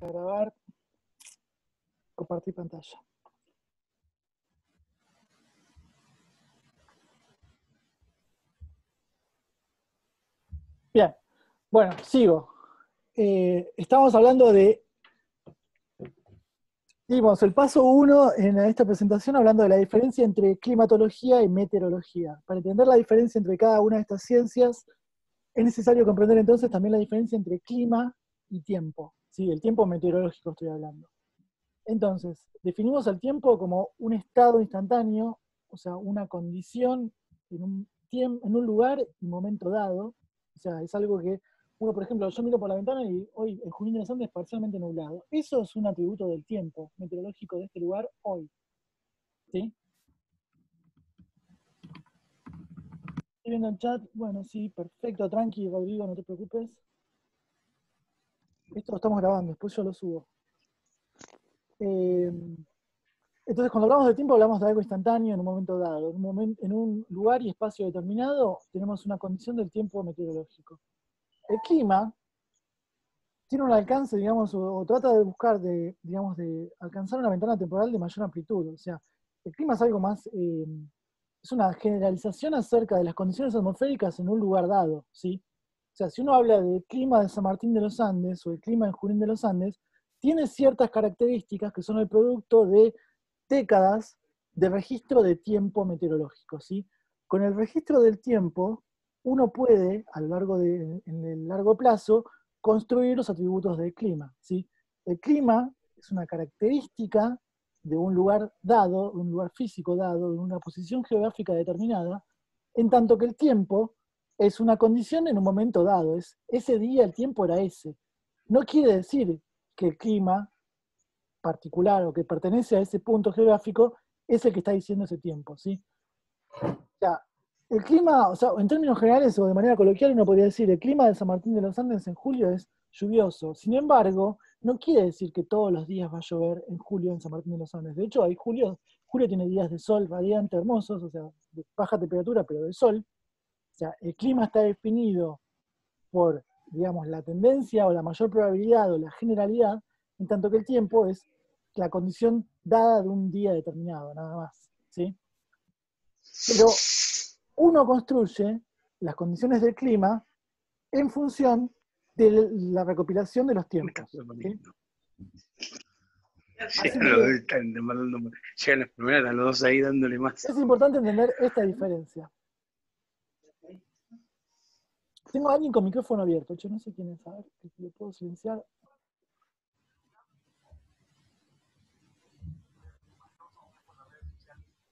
a grabar, compartir pantalla. Bien, bueno, sigo. Estamos hablando de, dimos el paso 1 en esta presentación hablando de la diferencia entre climatología y meteorología. Para entender la diferencia entre cada una de estas ciencias, es necesario comprender entonces también la diferencia entre clima y tiempo. ¿Sí? El tiempo meteorológico estoy hablando. Entonces, definimos el tiempo como un estado instantáneo, o sea, una condición en un lugar y momento dado. O sea, es algo que uno, por ejemplo, yo miro por la ventana y hoy el Junín de los Andes es parcialmente nublado. Eso es un atributo del tiempo meteorológico de este lugar hoy. ¿Sí? ¿Estoy viendo el chat? Bueno, sí, perfecto, tranqui, Rodrigo, no te preocupes. Esto lo estamos grabando, después yo lo subo. Entonces, cuando hablamos de tiempo, hablamos de algo instantáneo en un momento dado. En un lugar y espacio determinado, tenemos una condición del tiempo meteorológico. El clima tiene un alcance, digamos, o trata de buscar, digamos, de alcanzar una ventana temporal de mayor amplitud. O sea, el clima es algo más, es una generalización acerca de las condiciones atmosféricas en un lugar dado, ¿sí? O sea, si uno habla del clima de San Martín de los Andes o el clima de Junín de los Andes, tiene ciertas características que son el producto de décadas de registro de tiempo meteorológico, ¿sí? Con el registro del tiempo, uno puede, a lo largo en el largo plazo, construir los atributos del clima, ¿sí? El clima es una característica de un lugar dado, un lugar físico dado, de una posición geográfica determinada, en tanto que el tiempo es una condición en un momento dado, es ese día el tiempo era ese. No quiere decir que el clima particular o que pertenece a ese punto geográfico es el que está diciendo ese tiempo, ¿sí? O sea, el clima, o sea, en términos generales o de manera coloquial uno podría decir el clima de San Martín de los Andes en julio es lluvioso. Sin embargo, no quiere decir que todos los días va a llover en julio en San Martín de los Andes. De hecho, julio tiene días de sol radiante, hermosos, o sea, de baja temperatura, pero de sol. O sea, el clima está definido por, digamos, la tendencia o la mayor probabilidad o la generalidad, en tanto que el tiempo es la condición dada de un día determinado, nada más, ¿sí? Pero uno construye las condiciones del clima en función de la recopilación de los tiempos, ¿sí? Llegan las primeras, los dos ahí dándole más. Es importante entender esta diferencia. Tengo a alguien con micrófono abierto, yo no sé quién es, a ver, ¿lo puedo silenciar?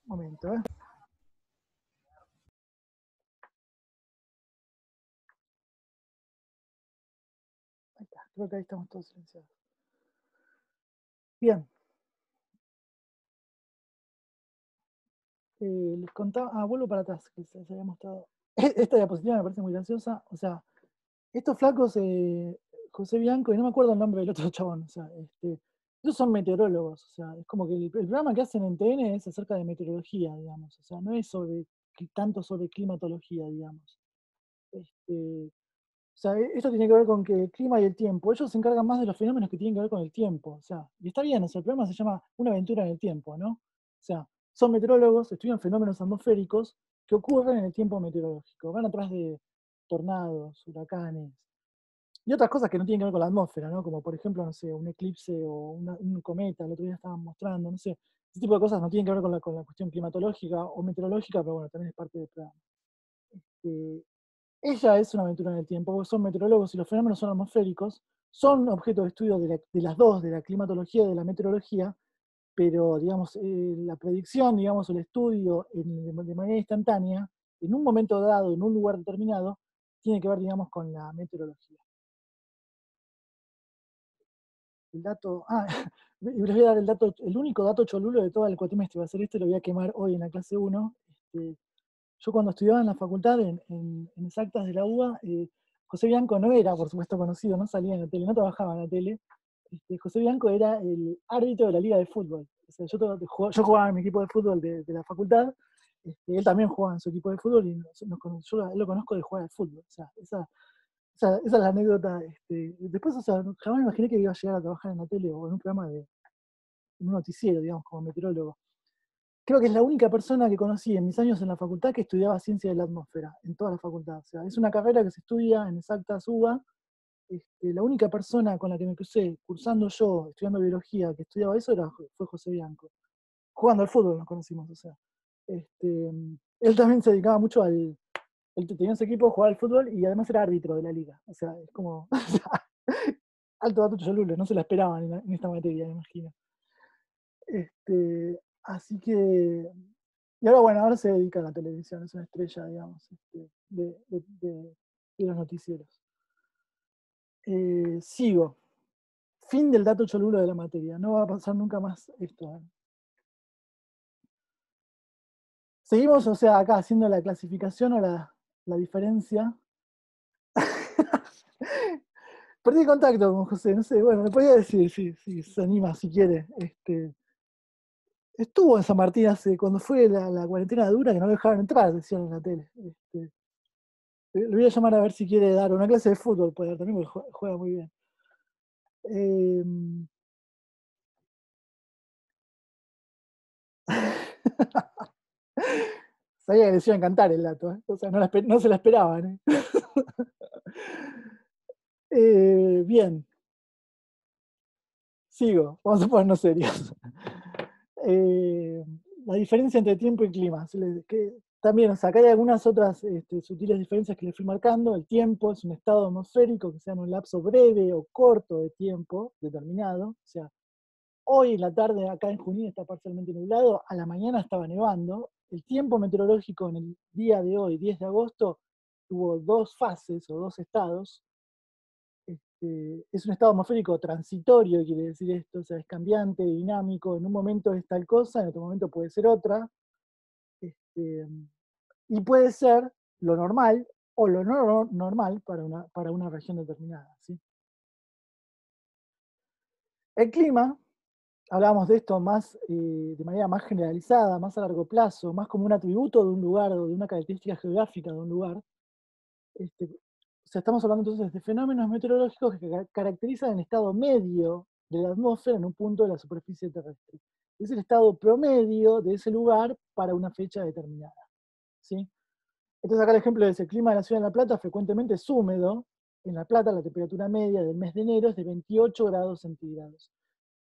Un momento, Ahí está, creo que ahí estamos todos silenciados. Bien. Les contaba, vuelvo para atrás, que se había mostrado. Esta diapositiva me parece muy graciosa. O sea, estos flacos, José Bianco, y no me acuerdo el nombre del otro chabón, o sea, ellos son meteorólogos, o sea, es como que el programa que hacen en TN es acerca de meteorología, digamos, o sea, no es tanto sobre climatología, digamos. O sea, esto tiene que ver con que el clima y el tiempo, ellos se encargan más de los fenómenos que tienen que ver con el tiempo, o sea, y está bien, o sea, el programa se llama Una aventura en el tiempo, ¿no? O sea, son meteorólogos, estudian fenómenos atmosféricos que ocurren en el tiempo meteorológico, van atrás de tornados, huracanes, y otras cosas que no tienen que ver con la atmósfera, ¿no? Como por ejemplo, no sé, un eclipse o un cometa, el otro día estaban mostrando, no sé, ese tipo de cosas no tienen que ver con la cuestión climatológica o meteorológica, pero bueno, también es parte del programa. Ella es una aventura en el tiempo, porque son meteorólogos y los fenómenos son atmosféricos, son objeto de estudio de las dos, de la climatología y de la meteorología, pero digamos, la predicción, digamos, el estudio de manera instantánea, en un momento dado, en un lugar determinado, tiene que ver, digamos, con la meteorología. El dato, les voy a dar el único dato cholulo de todo el cuatrimestre, va a ser lo voy a quemar hoy en la clase 1. Yo cuando estudiaba en la facultad, en exactas de la UBA, José Bianco no era, por supuesto, conocido, no salía en la tele, no trabajaba en la tele. José Bianco era el árbitro de la liga de fútbol. O sea, yo jugaba en mi equipo de fútbol de la facultad, él también jugaba en su equipo de fútbol y yo lo conozco de jugar al fútbol. O sea, esa Esa es la anécdota. Después, o sea, jamás me imaginé que iba a llegar a trabajar en la tele o en un programa en un noticiero, digamos, como meteorólogo. Creo que es la única persona que conocí en mis años en la facultad que estudiaba ciencia de la atmósfera, en toda la facultad. O sea, es una carrera que se estudia en exactas UBA. La única persona con la que me crucé, cursando yo, estudiando biología, que estudiaba eso, fue José Bianco. Jugando al fútbol nos conocimos, o sea. Él también se dedicaba mucho al. Él tenía ese equipo, jugaba al fútbol y además era árbitro de la liga. O sea, es como. Alto dato cholulo, no se la esperaban en esta materia, me imagino. Así que. Y ahora, bueno, ahora se dedica a la televisión, es una estrella, digamos, de los noticieros. Sigo. Fin del dato cholulo de la materia. No va a pasar nunca más esto. Seguimos, o sea, acá haciendo la clasificación o la diferencia. Perdí contacto con José, no sé, bueno, me podía decir si se anima, si quiere. Estuvo en San Martín cuando fue la cuarentena dura, que no lo dejaron entrar, decían en la tele. Le voy a llamar a ver si quiere dar una clase de fútbol, puede dar también, porque juega muy bien. Sabía que les iba a encantar el dato, o sea, no se la esperaban. Bien, sigo, vamos a ponernos serios. La diferencia entre tiempo y clima. También, o sea, acá hay algunas otras sutiles diferencias que le fui marcando. El tiempo es un estado atmosférico que sea en un lapso breve o corto de tiempo determinado. O sea, hoy en la tarde acá en Junín está parcialmente nublado, a la mañana estaba nevando. El tiempo meteorológico en el día de hoy, 10 de agosto, tuvo dos fases o dos estados. Es un estado atmosférico transitorio, quiere decir esto, o sea, es cambiante, dinámico, en un momento es tal cosa, en otro momento puede ser otra, y puede ser lo normal o lo no normal para una región determinada. ¿Sí? El clima, hablamos de esto más de manera más generalizada, más a largo plazo, más como un atributo de un lugar o de una característica geográfica de un lugar. O sea, estamos hablando entonces de fenómenos meteorológicos que caracterizan el estado medio de la atmósfera en un punto de la superficie terrestre. Es el estado promedio de ese lugar para una fecha determinada. ¿Sí? Entonces acá el ejemplo es el clima de la ciudad de La Plata frecuentemente es húmedo. En La Plata la temperatura media del mes de enero es de 28 grados centígrados.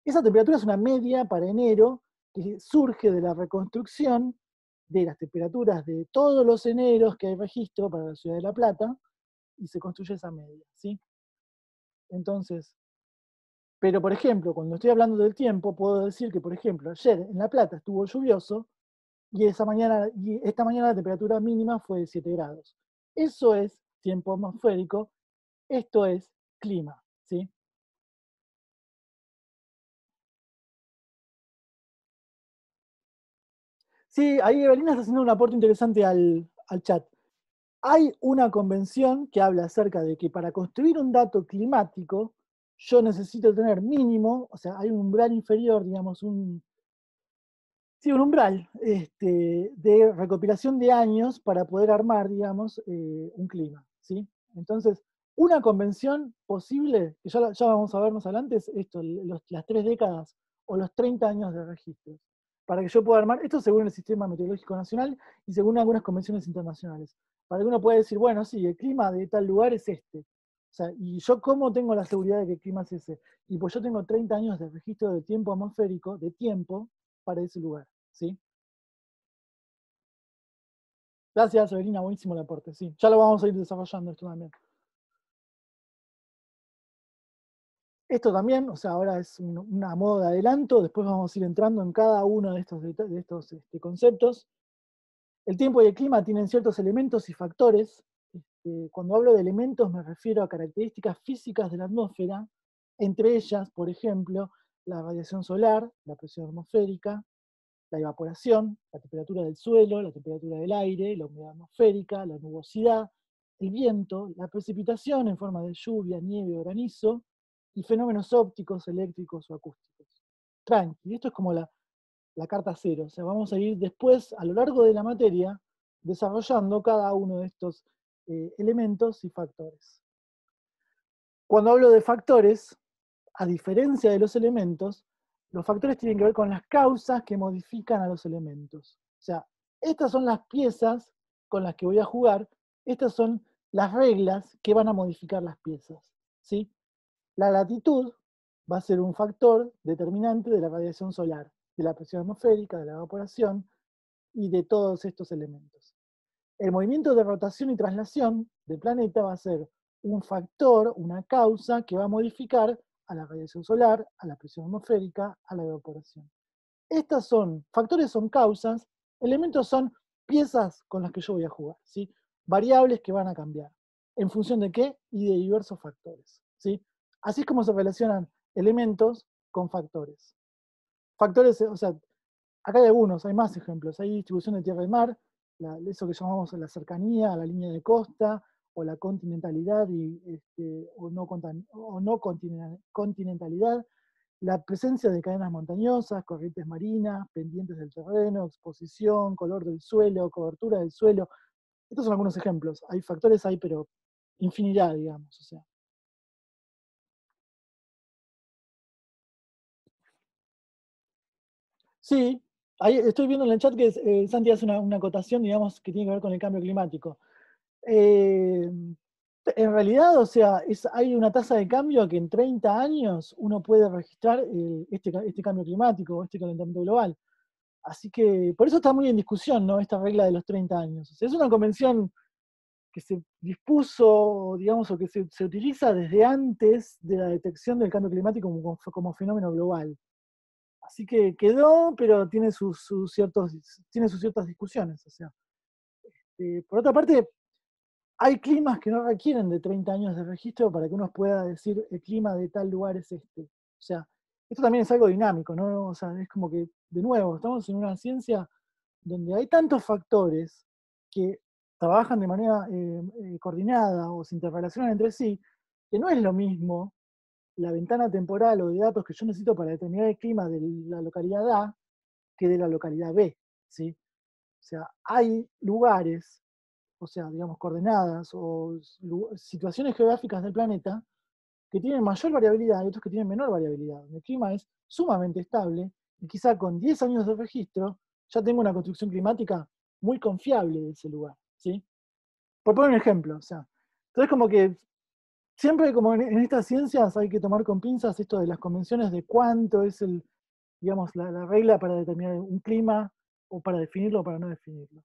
Esa temperatura es una media para enero que surge de la reconstrucción de las temperaturas de todos los eneros que hay registro para la ciudad de La Plata, y se construye esa media, ¿sí? Entonces, pero por ejemplo, cuando estoy hablando del tiempo, puedo decir que, por ejemplo, ayer en La Plata estuvo lluvioso y esta mañana la temperatura mínima fue de 7 grados. Eso es tiempo atmosférico, esto es clima, ¿sí? Sí, ahí Evelina está haciendo un aporte interesante al chat. Hay una convención que habla acerca de que para construir un dato climático, yo necesito tener mínimo, o sea, hay un umbral inferior, digamos, un umbral de recopilación de años para poder armar, digamos, un clima, ¿sí? Entonces, una convención posible, que ya vamos a ver más adelante, es esto, las 3 décadas o los 30 años de registros, para que yo pueda armar, esto según el Sistema Meteorológico Nacional y según algunas convenciones internacionales, para que uno pueda decir, bueno, sí, el clima de tal lugar es este. O sea, ¿y yo cómo tengo la seguridad de que el clima es ese? Y pues yo tengo 30 años de registro de tiempo atmosférico, de tiempo, para ese lugar. ¿Sí? Gracias, Evelina, buenísimo el aporte. Sí, ya lo vamos a ir desarrollando esto también. Esto también, o sea, ahora es una modo de adelanto, después vamos a ir entrando en cada uno de estos conceptos. El tiempo y el clima tienen ciertos elementos y factores. Cuando hablo de elementos me refiero a características físicas de la atmósfera, entre ellas, por ejemplo, la radiación solar, la presión atmosférica, la evaporación, la temperatura del suelo, la temperatura del aire, la humedad atmosférica, la nubosidad, el viento, la precipitación en forma de lluvia, nieve o granizo, y fenómenos ópticos, eléctricos o acústicos. Tranqui, esto es como la carta cero, o sea, vamos a ir después, a lo largo de la materia, desarrollando cada uno de estos elementos y factores. Cuando hablo de factores, a diferencia de los elementos, los factores tienen que ver con las causas que modifican a los elementos. O sea, estas son las piezas con las que voy a jugar, estas son las reglas que van a modificar las piezas. ¿Sí? La latitud va a ser un factor determinante de la radiación solar, de la presión atmosférica, de la evaporación y de todos estos elementos. El movimiento de rotación y traslación del planeta va a ser un factor, una causa que va a modificar a la radiación solar, a la presión atmosférica, a la evaporación. Estas son, factores son causas, elementos son piezas con las que yo voy a jugar, ¿sí? Variables que van a cambiar. ¿En función de qué? Y de diversos factores, ¿sí? Así es como se relacionan elementos con factores. Factores, o sea, acá hay algunos, hay más ejemplos. Hay distribución de tierra y mar, eso que llamamos la cercanía a la línea de costa, o la continentalidad o no continentalidad, la presencia de cadenas montañosas, corrientes marinas, pendientes del terreno, exposición, color del suelo, cobertura del suelo. Estos son algunos ejemplos. Hay factores, hay, pero infinidad, digamos. O sea. Sí, ahí estoy viendo en el chat que Santi hace una acotación, digamos, que tiene que ver con el cambio climático. Eh, en realidad, o sea, hay una tasa de cambio que en 30 años uno puede registrar este cambio climático, este calentamiento global. Así que por eso está muy en discusión, ¿no? Esta regla de los 30 años. O sea, es una convención que se dispuso, digamos, o que se utiliza desde antes de la detección del cambio climático como fenómeno global. Así que quedó, pero tiene sus ciertas discusiones. O sea, por otra parte, hay climas que no requieren de 30 años de registro para que uno pueda decir el clima de tal lugar es este. O sea, esto también es algo dinámico, ¿no? O sea, es como que, de nuevo, estamos en una ciencia donde hay tantos factores que trabajan de manera coordinada o se interrelacionan entre sí, que no es lo mismo la ventana temporal o de datos que yo necesito para determinar el clima de la localidad A que de la localidad B, ¿sí? O sea, hay lugares, o sea, digamos, coordenadas o situaciones geográficas del planeta que tienen mayor variabilidad y otros que tienen menor variabilidad. El clima es sumamente estable y quizá con 10 años de registro ya tengo una construcción climática muy confiable de ese lugar, ¿sí? Por poner un ejemplo, o sea, entonces como que siempre como en estas ciencias hay que tomar con pinzas esto de las convenciones de cuánto es digamos, la regla para determinar un clima o para definirlo o para no definirlo.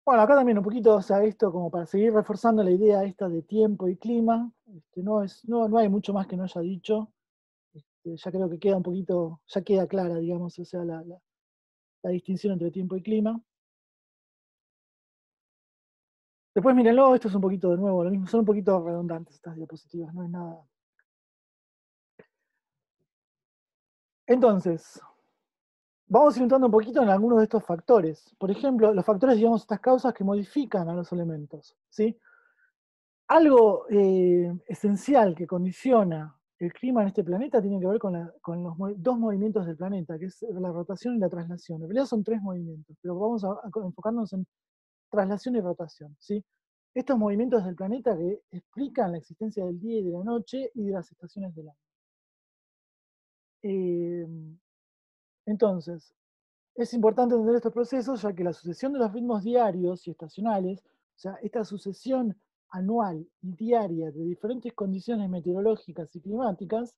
Bueno, acá también un poquito, o sea, esto como para seguir reforzando la idea esta de tiempo y clima, no hay mucho más que no haya dicho, ya creo que queda un poquito, ya queda clara, digamos, o sea, la distinción entre tiempo y clima. Después mírenlo, esto es un poquito de nuevo, lo mismo, son un poquito redundantes estas diapositivas, no es nada. Entonces, vamos a ir entrando un poquito en algunos de estos factores. Por ejemplo, los factores, digamos, estas causas que modifican a los elementos, ¿sí? Algo esencial que condiciona el clima en este planeta tiene que ver con los dos movimientos del planeta, que es la rotación y la traslación. En realidad son tres movimientos, pero vamos a enfocarnos en traslación y rotación, ¿sí? Estos movimientos del planeta que explican la existencia del día y de la noche y de las estaciones del año. Eh, entonces, es importante entender estos procesos, ya que la sucesión de los ritmos diarios y estacionales, o sea, esta sucesión anual y diaria de diferentes condiciones meteorológicas y climáticas,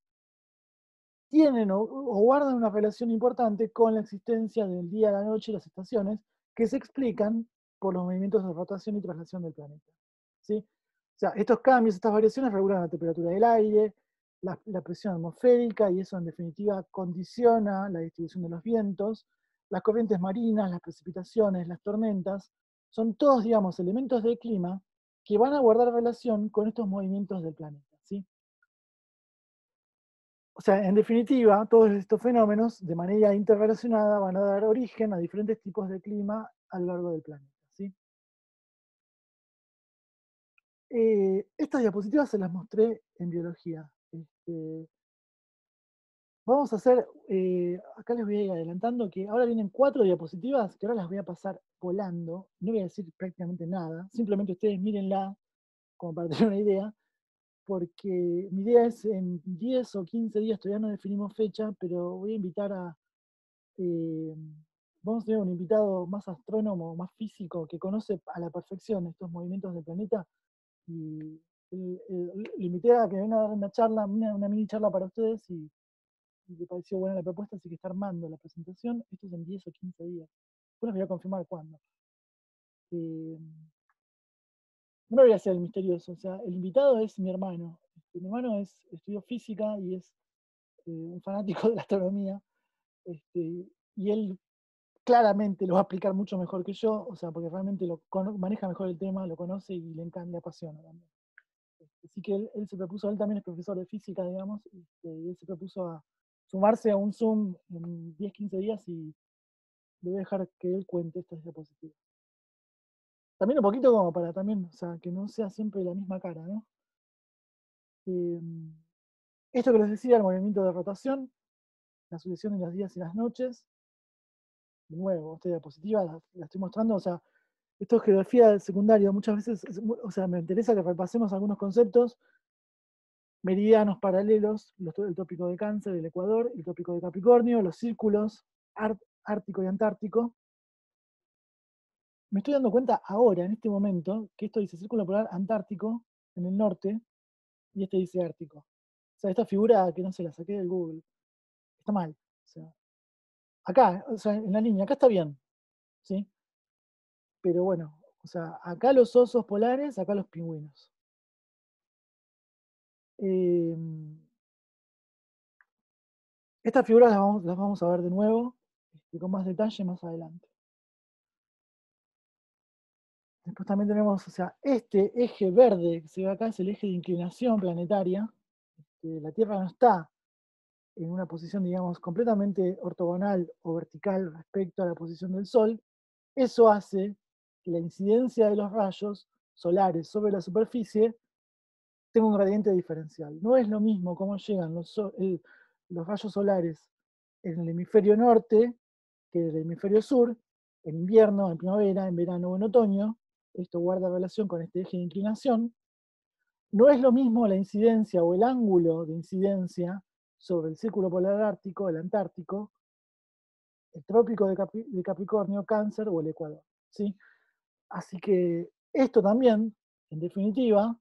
tienen o guardan una relación importante con la existencia del día, la noche y las estaciones, que se explican por los movimientos de rotación y traslación del planeta. ¿Sí? O sea, estos cambios, estas variaciones regulan la temperatura del aire, la presión atmosférica, y eso en definitiva condiciona la distribución de los vientos, las corrientes marinas, las precipitaciones, las tormentas, son todos, digamos, elementos del clima que van a guardar relación con estos movimientos del planeta. ¿Sí? O sea, en definitiva, todos estos fenómenos, de manera interrelacionada, van a dar origen a diferentes tipos de clima a lo largo del planeta. ¿Sí? Estas diapositivas se las mostré en biología. Vamos a hacer, acá les voy a ir adelantando que ahora vienen 4 diapositivas que ahora las voy a pasar volando. No voy a decir prácticamente nada, simplemente ustedes mírenla como para tener una idea, porque mi idea es en 10 o 15 días, todavía no definimos fecha, pero voy a invitar a, eh, vamos a tener un invitado más astrónomo, más físico, que conoce a la perfección estos movimientos del planeta, y le invité a que venga a dar una charla, una mini charla para ustedes, y le pareció buena la propuesta, así que está armando la presentación. Esto es en 10 o 15 días. Después les voy a confirmar cuándo. Eh, no me voy a hacer el misterioso, o sea, el invitado es mi hermano. Mi hermano estudió física y es un fanático de la astronomía, y él claramente lo va a explicar mucho mejor que yo, o sea, porque realmente maneja mejor el tema, lo conoce y le encanta, le apasiona también. Así que él se propuso, él también es profesor de física, digamos, y él se propuso a sumarse a un Zoom en 10, 15 días, y le voy a dejar que él cuente estas diapositivas. También un poquito como para también, o sea, que no sea siempre la misma cara, ¿no? Eh, Esto que les decía, el movimiento de rotación, la sucesión de los días y las noches. De nuevo, esta diapositiva la estoy mostrando, o sea, esto es geografía del secundario, muchas veces, o sea, me interesa que repasemos algunos conceptos. Meridianos paralelos, el tópico de Cáncer, el Ecuador, el tópico de Capricornio, los círculos ártico y antártico. Me estoy dando cuenta ahora, en este momento, que esto dice círculo polar antártico en el norte y este dice ártico. O sea, esta figura que no se la saqué del Google, está mal. O sea, acá, o sea, en la línea, acá está bien, ¿sí? Pero bueno, o sea, acá los osos polares, acá los pingüinos. Eh, Estas figuras las vamos a ver de nuevo, con más detalle más adelante. Después también tenemos, o sea, este eje verde que se ve acá es el eje de inclinación planetaria. La Tierra no está en una posición, digamos, completamente ortogonal o vertical respecto a la posición del Sol. Eso hace que la incidencia de los rayos solares sobre la superficie tenga un gradiente diferencial. No es lo mismo cómo llegan los rayos solares en el hemisferio norte que en el hemisferio sur, en invierno, en primavera, en verano o en otoño. Esto guarda relación con este eje de inclinación. No es lo mismo la incidencia o el ángulo de incidencia sobre el círculo polar ártico, el Antártico, el trópico de Capricornio, Cáncer o el Ecuador, ¿sí? Así que esto también, en definitiva,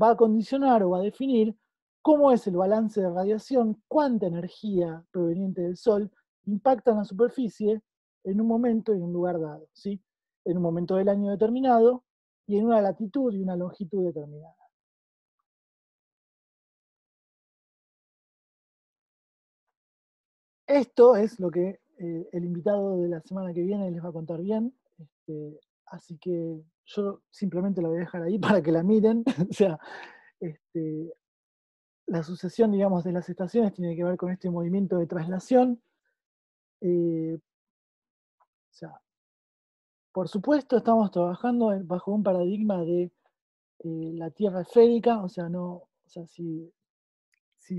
va a condicionar o va a definir cómo es el balance de radiación, cuánta energía proveniente del Sol impacta en la superficie en un momento y en un lugar dado, ¿sí? En un momento del año determinado y en una latitud y una longitud determinada. Esto es lo que el invitado de la semana que viene les va a contar bien. Así que yo simplemente la voy a dejar ahí para que la miren. O sea, la sucesión, digamos, de las estaciones tiene que ver con este movimiento de traslación. O sea, por supuesto, estamos trabajando bajo un paradigma de la Tierra esférica. O sea, no, o sea, si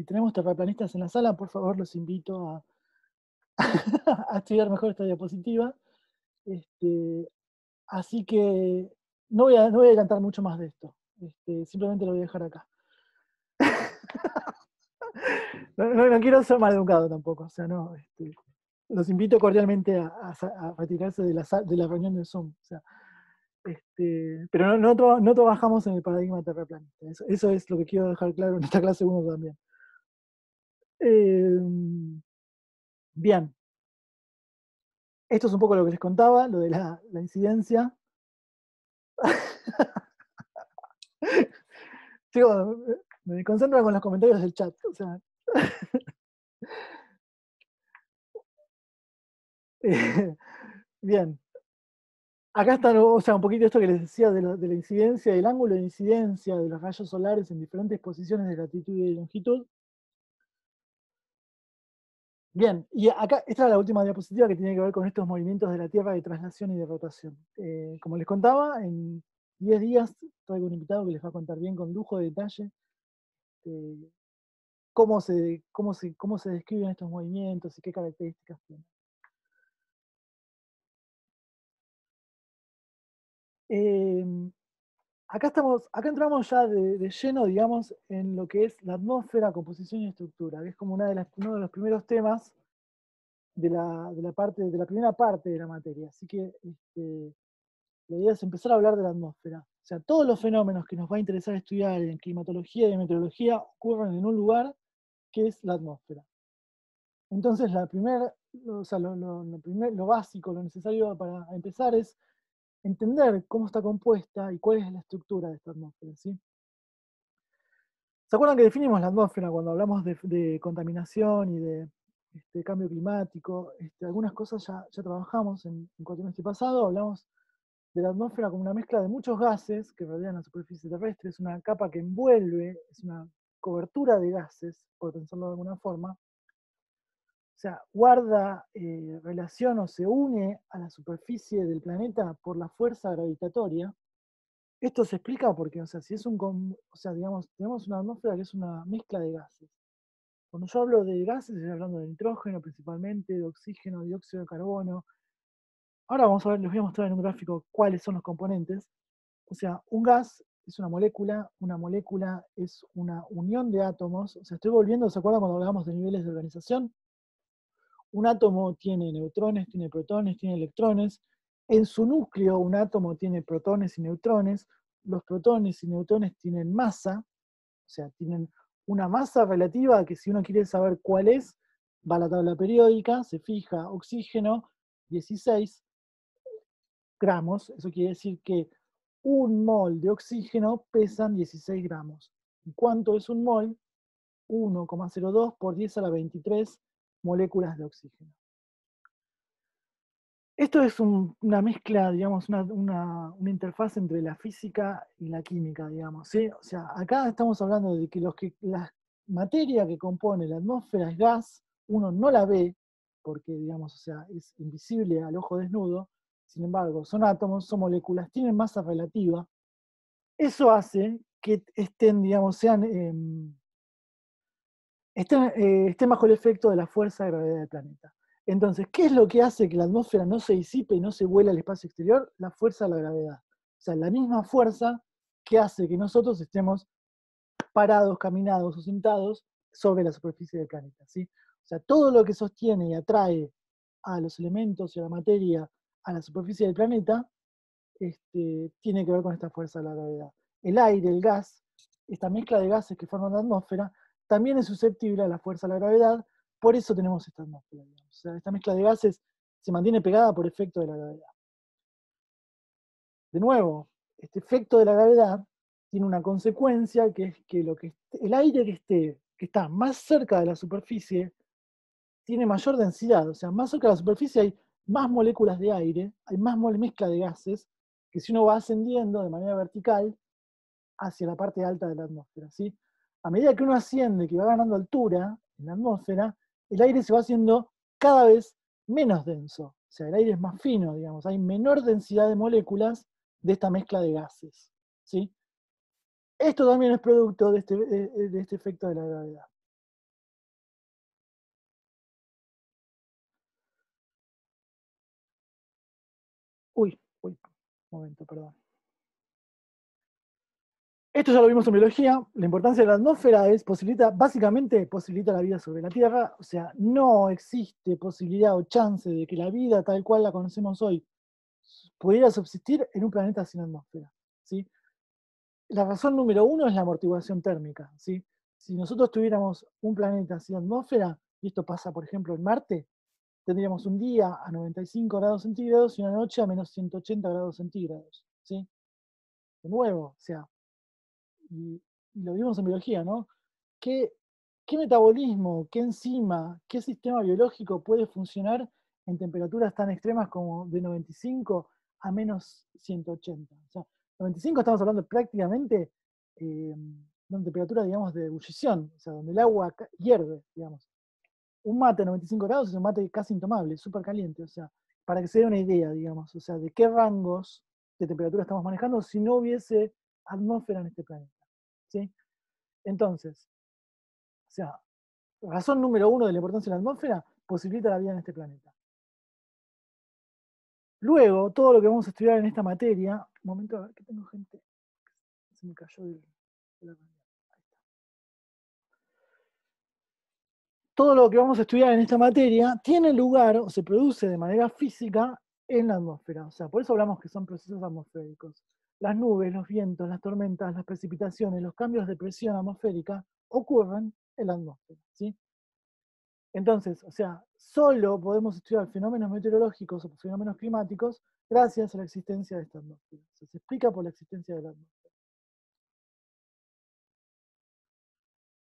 tenemos terraplanistas en la sala, por favor, los invito a, a estudiar mejor esta diapositiva. Así que no voy a adelantar mucho más de esto. Simplemente lo voy a dejar acá. No quiero ser maleducado tampoco. O sea, no. Los invito cordialmente a retirarse de la reunión de Zoom. O sea, pero no trabajamos en el paradigma terraplanista. Eso es lo que quiero dejar claro en esta clase 1 también. Bien. Esto es un poco lo que les contaba, lo de la incidencia. Chicos, me concentro con los comentarios del chat. O sea, bien. Acá está, o sea, un poquito esto que les decía de la incidencia, del ángulo de incidencia de los rayos solares en diferentes posiciones de latitud y de longitud. Bien, y acá, esta es la última diapositiva que tiene que ver con estos movimientos de la Tierra de traslación y de rotación. Como les contaba, en 10 días traigo un invitado que les va a contar bien con lujo de detalle cómo se describen estos movimientos y qué características tienen. Acá entramos ya de lleno, digamos, en lo que es la atmósfera, composición y estructura, que es como uno de los primeros temas de la primera parte de la materia. Así que la idea es empezar a hablar de la atmósfera. O sea, todos los fenómenos que nos va a interesar estudiar en climatología y en meteorología ocurren en un lugar que es la atmósfera. Entonces, lo básico, lo necesario para empezar es entender cómo está compuesta y cuál es la estructura de esta atmósfera, ¿sí? ¿Se acuerdan que definimos la atmósfera cuando hablamos de contaminación y de cambio climático? Algunas cosas ya trabajamos en cuatrimestre pasado, hablamos de la atmósfera como una mezcla de muchos gases que rodean la superficie terrestre, es una capa que envuelve, es una cobertura de gases, por pensarlo de alguna forma. O sea, guarda relación o se une a la superficie del planeta por la fuerza gravitatoria. Esto se explica porque, o sea, si es digamos, tenemos una atmósfera que es una mezcla de gases. Cuando yo hablo de gases, estoy hablando de nitrógeno principalmente, de oxígeno, dióxido de carbono. Ahora vamos a ver, les voy a mostrar en un gráfico cuáles son los componentes. O sea, un gas es una molécula es una unión de átomos. O sea, estoy volviendo, ¿se acuerdan cuando hablamos de niveles de organización? Un átomo tiene neutrones, tiene protones, tiene electrones. En su núcleo, un átomo tiene protones y neutrones. Los protones y neutrones tienen masa, o sea, tienen una masa relativa que si uno quiere saber cuál es, va a la tabla periódica, se fija oxígeno, 16 gramos. Eso quiere decir que un mol de oxígeno pesan 16 gramos. ¿Y cuánto es un mol? 1,02 por 10 a la 23 moléculas de oxígeno. Esto es una mezcla, digamos, una interfaz entre la física y la química, digamos, ¿sí? O sea, acá estamos hablando de que la materia que compone la atmósfera es gas, uno no la ve, porque, digamos, o sea, es invisible al ojo desnudo, sin embargo, son átomos, son moléculas, tienen masa relativa. Eso hace que estén, digamos, estén bajo el efecto de la fuerza de gravedad del planeta. Entonces, ¿qué es lo que hace que la atmósfera no se disipe y no se vuela al espacio exterior? La fuerza de la gravedad. O sea, la misma fuerza que hace que nosotros estemos parados, caminados o sentados sobre la superficie del planeta, ¿sí? O sea, todo lo que sostiene y atrae a los elementos y a la materia a la superficie del planeta tiene que ver con esta fuerza de la gravedad. El aire, el gas, esta mezcla de gases que forman la atmósfera, también es susceptible a la fuerza de la gravedad, por eso tenemos esta atmósfera. Digamos. O sea, esta mezcla de gases se mantiene pegada por efecto de la gravedad. De nuevo, este efecto de la gravedad tiene una consecuencia que es que el aire que está más cerca de la superficie tiene mayor densidad, o sea, más cerca de la superficie hay más moléculas de aire, hay más mezcla de gases, que si uno va ascendiendo de manera vertical hacia la parte alta de la atmósfera, ¿sí? A medida que uno asciende, que va ganando altura en la atmósfera, el aire se va haciendo cada vez menos denso, o sea, el aire es más fino, digamos, hay menor densidad de moléculas de esta mezcla de gases, ¿sí? Esto también es producto de este efecto de la gravedad. Uy, un momento, perdón. Esto ya lo vimos en biología, la importancia de la atmósfera básicamente posibilita la vida sobre la Tierra, o sea, no existe posibilidad o chance de que la vida tal cual la conocemos hoy pudiera subsistir en un planeta sin atmósfera, ¿sí? La razón número uno es la amortiguación térmica, ¿sí? Si nosotros tuviéramos un planeta sin atmósfera, y esto pasa por ejemplo en Marte, tendríamos un día a 95 grados centígrados y una noche a menos 180 grados centígrados, ¿sí? De nuevo, o sea, y lo vimos en biología, ¿no? ¿Qué metabolismo, qué enzima, qué sistema biológico puede funcionar en temperaturas tan extremas como de 95 a menos 180? O sea, 95 estamos hablando prácticamente de una temperatura, digamos, de ebullición, o sea, donde el agua hierve, digamos. Un mate a 95 grados es un mate casi intomable, súper caliente, o sea, para que se dé una idea, digamos, o sea, de qué rangos de temperatura estamos manejando si no hubiese atmósfera en este planeta, ¿sí? Entonces, O sea, razón número 1 de la importancia de la atmósfera, posibilita la vida en este planeta. Luego, todo lo que vamos a estudiar en esta materia, un momento, a ver que tengo gente, se me cayó de la reunión. Ahí está. Todo lo que vamos a estudiar en esta materia tiene lugar o se produce de manera física en la atmósfera. O sea, por eso hablamos que son procesos atmosféricos. Las nubes, los vientos, las tormentas, las precipitaciones, los cambios de presión atmosférica ocurren en la atmósfera, ¿sí? Entonces, o sea, solo podemos estudiar fenómenos meteorológicos o fenómenos climáticos gracias a la existencia de esta atmósfera. O sea, se explica por la existencia de la atmósfera.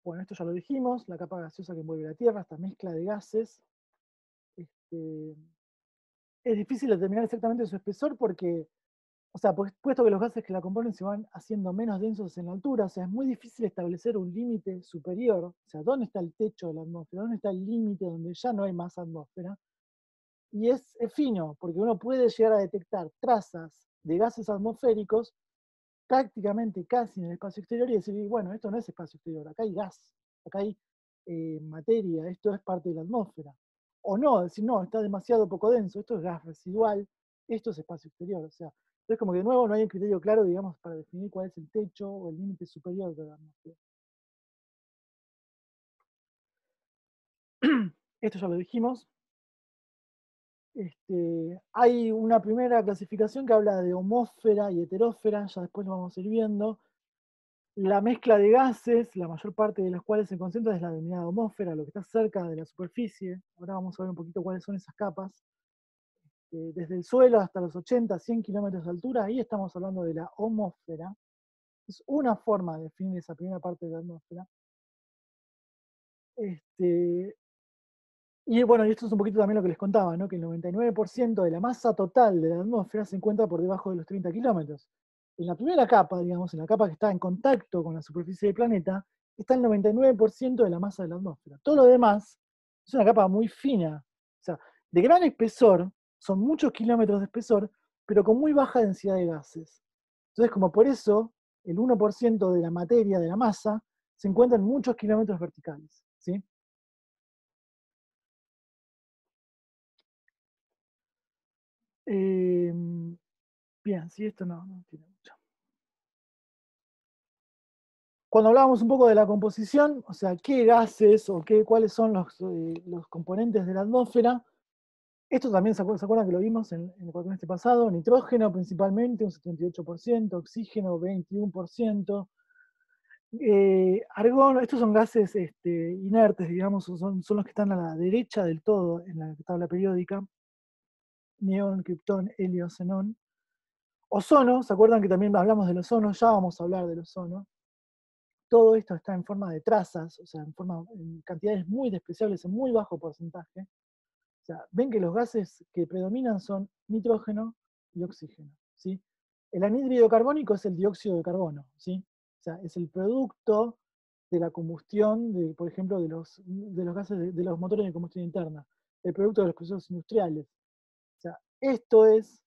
Bueno, esto ya lo dijimos, la capa gaseosa que envuelve la Tierra, esta mezcla de gases. Es difícil determinar exactamente su espesor porque, o sea, puesto que los gases que la componen se van haciendo menos densos en la altura, o sea, es muy difícil establecer un límite superior. O sea, ¿dónde está el techo de la atmósfera? ¿Dónde está el límite donde ya no hay más atmósfera? Y es fino, porque uno puede llegar a detectar trazas de gases atmosféricos prácticamente casi en el espacio exterior y decir, bueno, esto no es espacio exterior, acá hay gas, acá hay materia, esto es parte de la atmósfera. O no, decir, no, está demasiado poco denso, esto es gas residual, esto es espacio exterior. O sea, entonces como que de nuevo no hay un criterio claro, digamos, para definir cuál es el techo o el límite superior de la atmósfera. Esto ya lo dijimos. Hay una primera clasificación que habla de homósfera y heterósfera, ya después lo vamos a ir viendo. La mezcla de gases, la mayor parte de las cuales se concentra es la denominada homósfera, lo que está cerca de la superficie. Ahora vamos a ver un poquito cuáles son esas capas. Desde el suelo hasta los 80, 100 kilómetros de altura, ahí estamos hablando de la homósfera. Es una forma de definir esa primera parte de la atmósfera. Y bueno, y esto es un poquito también lo que les contaba, ¿no? Que el 99% de la masa total de la atmósfera se encuentra por debajo de los 30 kilómetros. En la primera capa, digamos, en la capa que está en contacto con la superficie del planeta, está el 99% de la masa de la atmósfera. Todo lo demás es una capa muy fina, o sea, de gran espesor, son muchos kilómetros de espesor, pero con muy baja densidad de gases. Entonces, como por eso, el 1% de la materia, de la masa, se encuentra en muchos kilómetros verticales, ¿sí? Bien, sí, esto no tiene mucho. Cuando hablábamos un poco de la composición, o sea, qué gases o cuáles son los componentes de la atmósfera, esto también se acuerdan que lo vimos en el cuatrimestre pasado: nitrógeno principalmente, un 78%, oxígeno 21%, argón, estos son gases inertes, digamos, son los que están a la derecha del todo en la tabla periódica: neón, criptón, helio, xenón. Ozono, ¿se acuerdan que también hablamos del ozono? Ya vamos a hablar del ozono. Todo esto está en forma de trazas, o sea, en cantidades muy despreciables, en muy bajo porcentaje. O sea, ven que los gases que predominan son nitrógeno y oxígeno, ¿sí? El anhídrido carbónico es el dióxido de carbono, ¿sí? O sea, es el producto de la combustión, por ejemplo, de los gases de los motores de combustión interna, el producto de los procesos industriales. O sea, esto es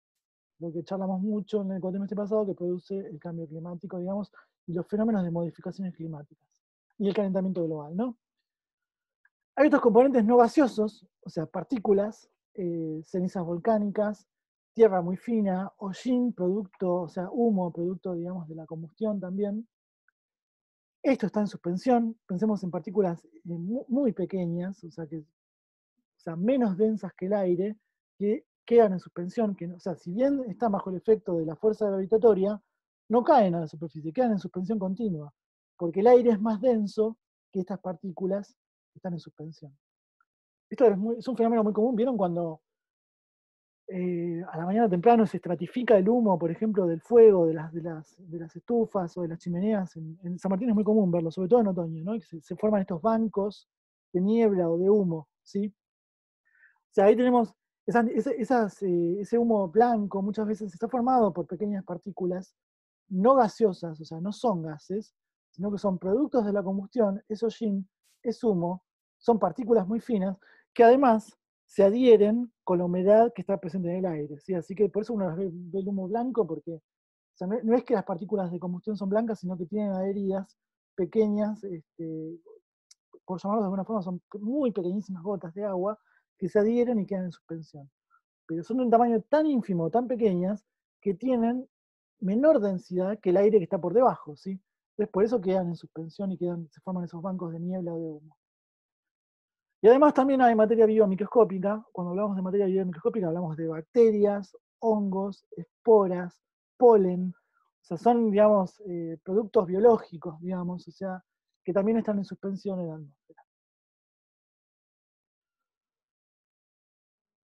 lo que charlamos mucho en el cuatrimestre pasado, que produce el cambio climático, digamos, y los fenómenos de modificaciones climáticas y el calentamiento global, ¿no? Hay otros componentes no gaseosos, o sea, partículas, cenizas volcánicas, tierra muy fina, hollín, producto, o sea, humo, producto, digamos, de la combustión también. Esto está en suspensión, pensemos en partículas muy pequeñas, o sea, menos densas que el aire, que quedan en suspensión, que, o sea, si bien están bajo el efecto de la fuerza gravitatoria, no caen a la superficie, quedan en suspensión continua, porque el aire es más denso que estas partículas que están en suspensión. Esto es un fenómeno muy común. ¿Vieron cuando a la mañana temprano se estratifica el humo, por ejemplo, del fuego, de las estufas o de las chimeneas? En San Martín es muy común verlo, sobre todo en otoño, ¿no? Que se forman estos bancos de niebla o de humo, ¿sí? O sea, ahí tenemos ese humo blanco, muchas veces está formado por pequeñas partículas no gaseosas, o sea, no son gases, sino que son productos de la combustión, es hollín, es humo, son partículas muy finas, que además se adhieren con la humedad que está presente en el aire, ¿sí? Así que por eso uno ve el humo blanco, porque o sea, no es que las partículas de combustión son blancas, sino que tienen adheridas pequeñas por llamarlos de alguna forma, son muy pequeñísimas gotas de agua que se adhieren y quedan en suspensión. Pero son de un tamaño tan ínfimo, tan pequeñas, que tienen menor densidad que el aire que está por debajo, ¿sí? Entonces por eso quedan en suspensión y se forman esos bancos de niebla o de humo. Y además también hay materia viva microscópica. Cuando hablamos de materia viva microscópica hablamos de bacterias, hongos, esporas, polen. O sea, son, digamos, productos biológicos, digamos, o sea, que también están en suspensión en la atmósfera.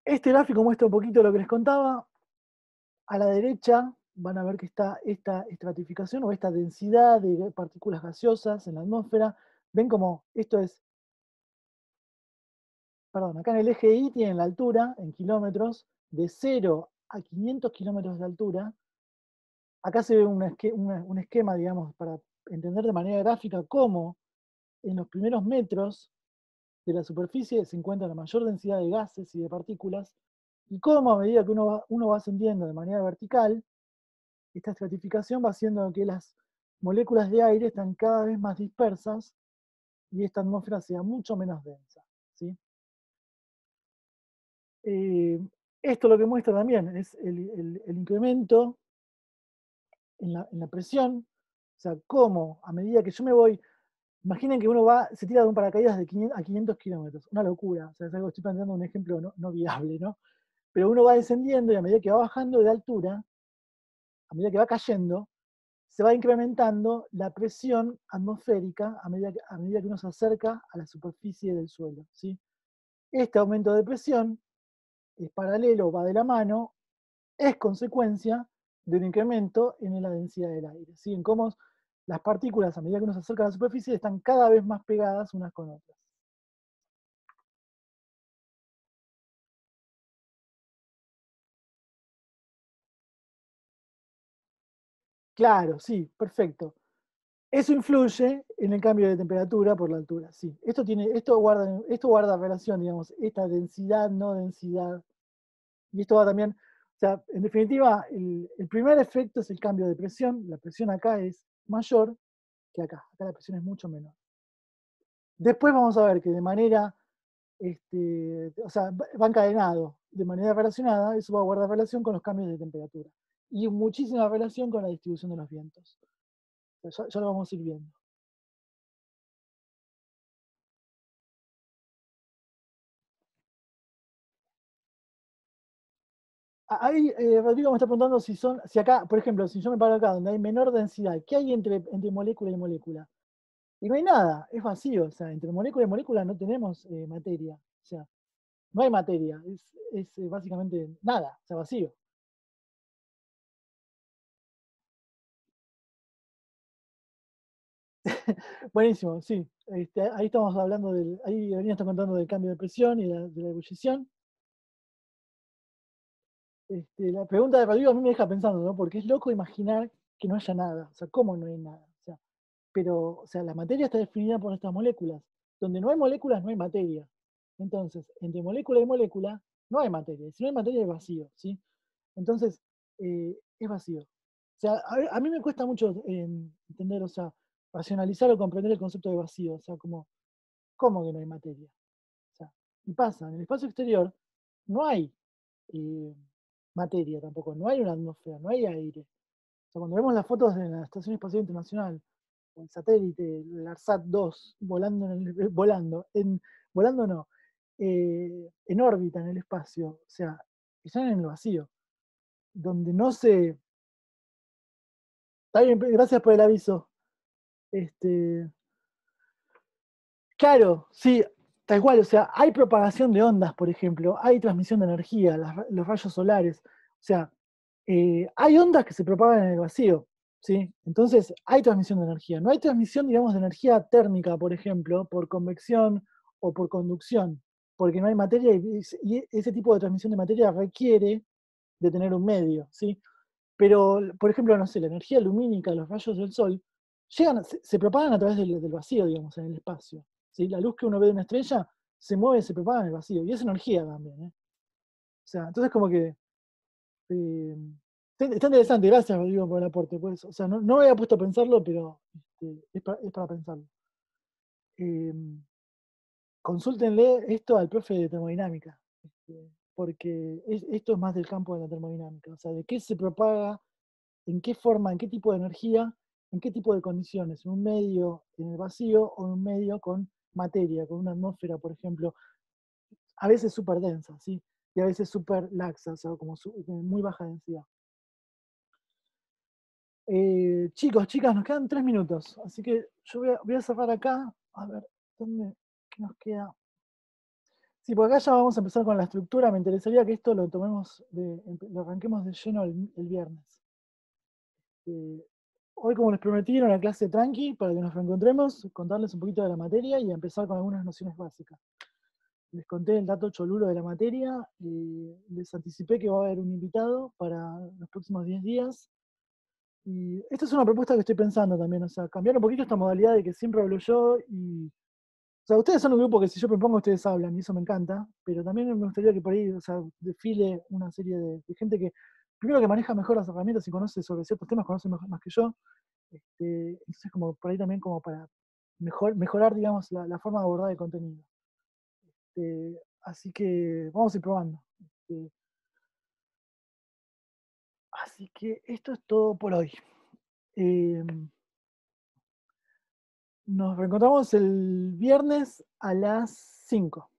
Este gráfico muestra un poquito lo que les contaba. A la derecha van a ver que está esta estratificación o esta densidad de partículas gaseosas en la atmósfera. Ven como esto es, perdón, acá en el eje Y tienen la altura en kilómetros, de 0 a 500 kilómetros de altura. Acá se ve un esquema, digamos, para entender de manera gráfica cómo en los primeros metros de la superficie se encuentra la mayor densidad de gases y de partículas, y cómo a medida que uno va ascendiendo de manera vertical, esta estratificación va haciendo que las moléculas de aire están cada vez más dispersas y esta atmósfera sea mucho menos densa, ¿sí? Esto lo que muestra también es el incremento en la presión, o sea, cómo a medida que yo me voy, imaginen que uno se tira de un paracaídas de 500 a 500 kilómetros, una locura, o sea, es algo, estoy planteando un ejemplo no viable, ¿no? Pero uno va descendiendo y a medida que va bajando de altura, a medida que va cayendo, se va incrementando la presión atmosférica a medida que uno se acerca a la superficie del suelo, ¿sí? Este aumento de presión es paralelo, va de la mano, es consecuencia de un incremento en la densidad del aire, ¿sí? En cómo las partículas, a medida que uno se acerca a la superficie, están cada vez más pegadas unas con otras. Claro, sí, perfecto. Eso influye en el cambio de temperatura por la altura, sí. Esto guarda relación, digamos, esta densidad, no densidad. Y esto va también, o sea, en definitiva, el primer efecto es el cambio de presión. La presión acá es mayor que acá. Acá la presión es mucho menor. Después vamos a ver que de manera, o sea, va encadenado, de manera relacionada, eso va a guardar relación con los cambios de temperatura. Y muchísima relación con la distribución de los vientos. Ya lo vamos a ir viendo. Ahí Rodrigo me está preguntando si acá, por ejemplo, si yo me paro acá donde hay menor densidad, ¿qué hay entre molécula y molécula? Y no hay nada, es vacío, o sea, entre molécula y molécula no tenemos materia, o sea, no hay materia, es básicamente nada, o sea, vacío. Buenísimo, sí. Ahí estamos hablando ahí venía está contando del cambio de presión y de la ebullición. La pregunta de Rodrigo a mí me deja pensando, ¿no? Porque es loco imaginar que no haya nada, o sea, ¿cómo no hay nada? O sea, pero, o sea, la materia está definida por estas moléculas. Donde no hay moléculas, no hay materia. Entonces, entre molécula y molécula, no hay materia. Si no hay materia, es vacío, ¿sí? Entonces, es vacío. O sea, a mí me cuesta mucho entender, o sea, racionalizar o comprender el concepto de vacío. O sea, ¿cómo que no hay materia? O sea, y pasa, en el espacio exterior no hay eh, materia tampoco, no hay una atmósfera, no hay aire. O sea, cuando vemos las fotos de la Estación Espacial Internacional, el satélite, el ARSAT-2, volando no, en órbita en el espacio, o sea, están en el vacío, donde no se... Está bien, gracias por el aviso. Este, claro, sí, tal cual, o sea, hay propagación de ondas, por ejemplo, hay transmisión de energía, los rayos solares, o sea, hay ondas que se propagan en el vacío, ¿sí? Entonces, hay transmisión de energía. No hay transmisión, digamos, de energía térmica, por ejemplo, por convección o por conducción, porque no hay materia y ese tipo de transmisión de materia requiere de tener un medio, ¿sí? Pero, por ejemplo, no sé, la energía lumínica, los rayos del sol, se propagan a través del vacío, digamos, en el espacio. ¿Sí? La luz que uno ve de una estrella se mueve, se propaga en el vacío. Y es energía también. O sea, entonces como que... está interesante, gracias Rodrigo por el aporte. Pues, o sea, no me había puesto a pensarlo, pero es para pensarlo. consúltenle esto al profe de termodinámica, porque esto es más del campo de la termodinámica, o sea, de qué se propaga, en qué forma, en qué tipo de energía, en qué tipo de condiciones, en un medio en el vacío o en un medio con materia, con una atmósfera, por ejemplo, a veces súper densa, ¿sí? Y a veces súper laxa, o sea, como muy baja densidad. Chicos, chicas, nos quedan 3 minutos, así que yo voy a cerrar acá, a ver, ¿qué nos queda? Sí, por acá ya vamos a empezar con la estructura. Me interesaría que esto lo tomemos, lo arranquemos de lleno el viernes. Hoy, como les prometí, era una clase tranqui para que nos reencontremos, contarles un poquito de la materia y empezar con algunas nociones básicas. Les conté el dato cholulo de la materia, les anticipé que va a haber un invitado para los próximos 10 días. Y esta es una propuesta que estoy pensando también, o sea, cambiar un poquito esta modalidad de que siempre hablo yo y o sea, ustedes son un grupo que si yo propongo, ustedes hablan, y eso me encanta, pero también me gustaría que por ahí, o sea, desfile una serie de gente que, primero que maneja mejor las herramientas y conoce sobre ciertos temas, conoce más que yo. Entonces, como por ahí también como para mejorar, digamos, la forma de abordar el contenido. Así que vamos a ir probando. Así que esto es todo por hoy. Eh, Nos reencontramos el viernes a las 5.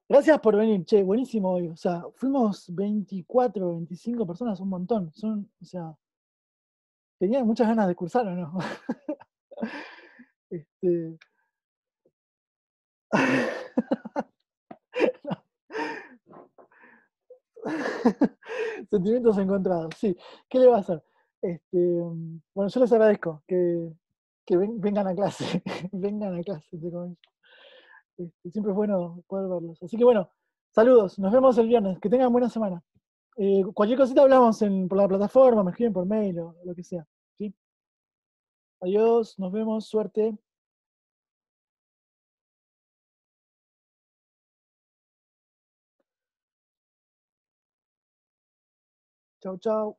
Gracias por venir, che, buenísimo hoy. O sea, fuimos 24, 25 personas, un montón. O sea, tenía muchas ganas de cursar, ¿o no? Este... Sentimientos encontrados, sí. ¿Qué le va a hacer? Bueno, yo les agradezco que vengan a clase, vengan a clase, entre comillas. Siempre es bueno poder verlos. Así que bueno, saludos, nos vemos el viernes, que tengan buena semana. Cualquier cosita hablamos por la plataforma, me escriben por mail o lo que sea. ¿Sí? Adiós, nos vemos, suerte. Chau, chau.